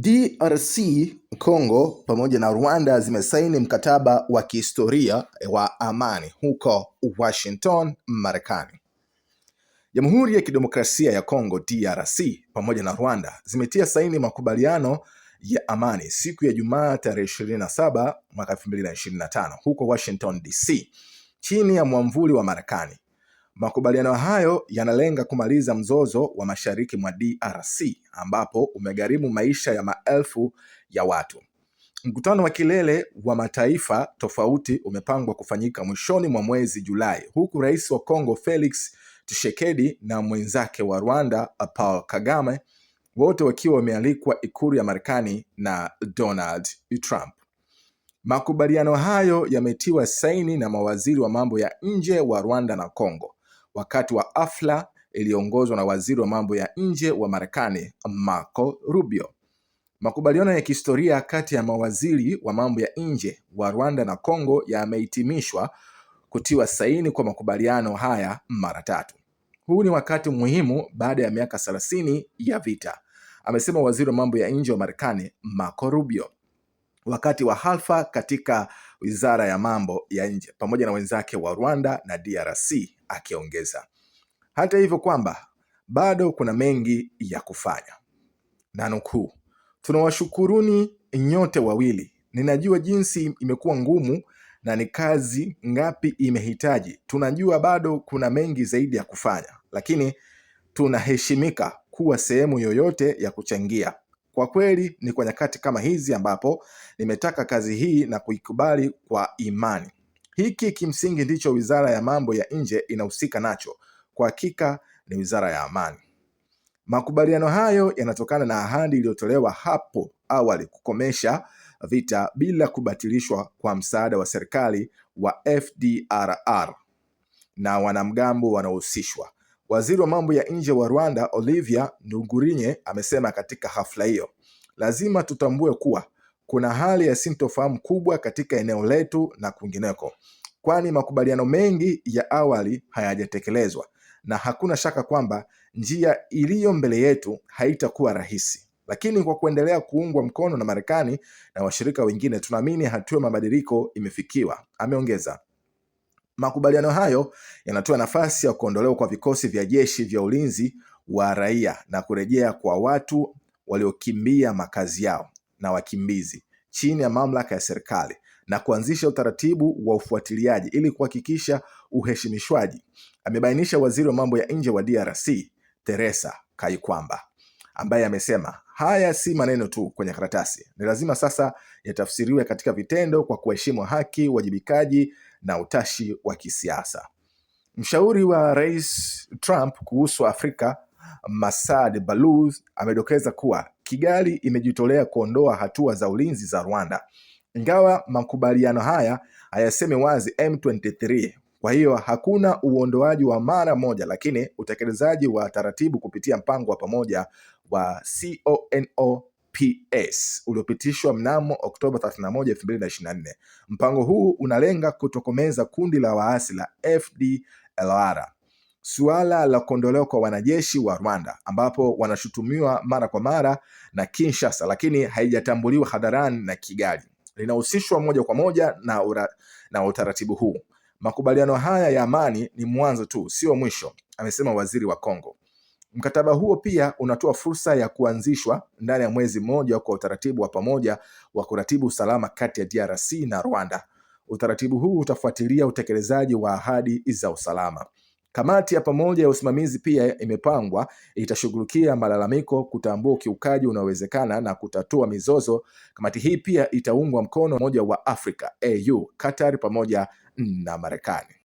DRC Congo pamoja na Rwanda zimesaini mkataba wa kihistoria wa amani huko Washington, Marekani. Jamhuri ya Kidemokrasia ya Kongo DRC pamoja na Rwanda zimetia saini makubaliano ya amani siku ya Jumaa tarehe 27 mwaka 2025 huko Washington DC chini ya mwamvuli wa Marekani. Makubaliano hayo yanalenga kumaliza mzozo wa mashariki mwa DRC ambapo umegharimu maisha ya maelfu ya watu. Mkutano wa kilele wa mataifa tofauti umepangwa kufanyika mwishoni mwa mwezi Julai, huku Rais wa Kongo Felix Tshisekedi na mwenzake wa Rwanda Paul Kagame wote wakiwa wamealikwa Ikulu ya Marekani na Donald Trump. Makubaliano hayo yametiwa saini na mawaziri wa mambo ya nje wa Rwanda na Kongo wakati wa hafla iliyoongozwa na waziri wa mambo ya nje wa Marekani Marco Rubio. Makubaliano ya kihistoria kati ya mawaziri wa mambo ya nje wa Rwanda na Kongo yamehitimishwa kutiwa saini kwa makubaliano haya mara tatu. Huu ni wakati muhimu baada ya miaka 30 ya vita, amesema waziri wa mambo ya nje wa Marekani Marco Rubio wakati wa hafla katika wizara ya mambo ya nje pamoja na wenzake wa Rwanda na DRC, akiongeza hata hivyo kwamba bado kuna mengi ya kufanya. Na nukuu, tunawashukuruni nyote wawili. Ninajua jinsi imekuwa ngumu na ni kazi ngapi imehitaji. Tunajua bado kuna mengi zaidi ya kufanya, lakini tunaheshimika kuwa sehemu yoyote ya kuchangia. Kwa kweli ni kwa nyakati kama hizi ambapo nimetaka kazi hii na kuikubali kwa imani. Hiki kimsingi ndicho wizara ya mambo ya nje inahusika nacho. Kwa hakika ni wizara ya amani. Makubaliano hayo yanatokana na ahadi iliyotolewa hapo awali kukomesha vita bila kubatilishwa kwa msaada wa serikali wa FDLR na wanamgambo wanaohusishwa. Waziri wa mambo ya nje wa Rwanda Olivier Ndugurinye amesema katika hafla hiyo, lazima tutambue kuwa kuna hali ya sintofahamu kubwa katika eneo letu na kwingineko, kwani makubaliano mengi ya awali hayajatekelezwa na hakuna shaka kwamba njia iliyo mbele yetu haitakuwa rahisi. Lakini kwa kuendelea kuungwa mkono na Marekani na washirika wengine, tunaamini hatua ya mabadiliko imefikiwa, ameongeza. Makubaliano hayo yanatoa nafasi ya kuondolewa kwa vikosi vya jeshi vya ulinzi wa raia na kurejea kwa watu waliokimbia makazi yao na wakimbizi chini ya mamlaka ya serikali na kuanzisha utaratibu wa ufuatiliaji ili kuhakikisha uheshimishwaji, amebainisha waziri wa mambo ya nje wa DRC Teresa Kayikwamba, ambaye amesema haya si maneno tu kwenye karatasi, ni lazima sasa yatafsiriwe katika vitendo kwa kuheshimu haki, uwajibikaji na utashi wa kisiasa. Mshauri wa Rais Trump kuhusu Afrika Masad Baluz amedokeza kuwa Kigali imejitolea kuondoa hatua za ulinzi za Rwanda, ingawa makubaliano haya hayasemi wazi M23. Kwa hiyo hakuna uondoaji wa mara moja, lakini utekelezaji wa taratibu kupitia mpango wa pamoja wa CONOPS uliopitishwa mnamo Oktoba 31, 2024. Mpango huu unalenga kutokomeza kundi la waasi la FDLR. Suala la kuondolewa kwa wanajeshi wa Rwanda ambapo wanashutumiwa mara kwa mara na Kinshasa lakini haijatambuliwa hadharani na Kigali linahusishwa moja kwa moja na utaratibu huu. Makubaliano haya ya amani ni mwanzo tu, sio mwisho, amesema waziri wa Kongo. Mkataba huo pia unatoa fursa ya kuanzishwa ndani ya mwezi mmoja kwa utaratibu wa pamoja wa kuratibu usalama kati ya DRC na Rwanda. Utaratibu huu utafuatilia utekelezaji wa ahadi za usalama. Kamati ya pamoja ya usimamizi pia imepangwa, itashughulikia malalamiko, kutambua ukiukaji unaowezekana na kutatua mizozo. Kamati hii pia itaungwa mkono Umoja wa Afrika AU, Qatar pamoja na Marekani.